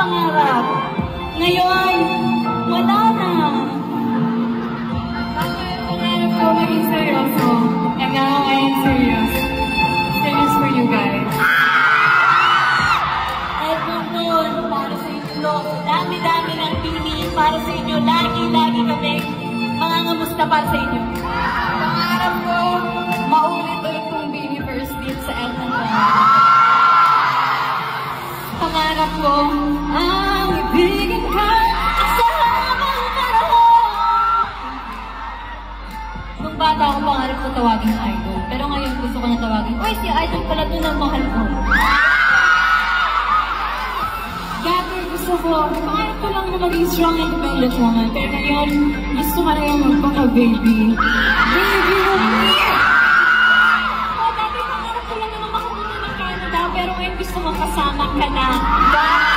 pangarap. Ngayon, wala na. Pangarap ko maging seryoso. And now I am serious. Serious for you guys. Edmonton, para sa inyo to. Dami-dami ng pini para sa inyo. Lagi-lagi kami mangangamusta para sa inyo. Pangarap ko, maulit-ulit kong Bini first date sa Edmonton. Pangarap ko, ang ibigin ka sa habang panahon. Nung bata ako, pangarap ko tawagin idol. Pero ngayon gusto ko na tawagin, uy, si idol pala doon ang mahal ko. Dati gusto ko, pangarap ko lang na maging strong independent woman. Pero ngayon, gusto ko na yung magpaka-baby. Baby of me! Dati pangarap ko lang naman makapunta ng Canada. Pero ngayon gusto ko kasama ka na.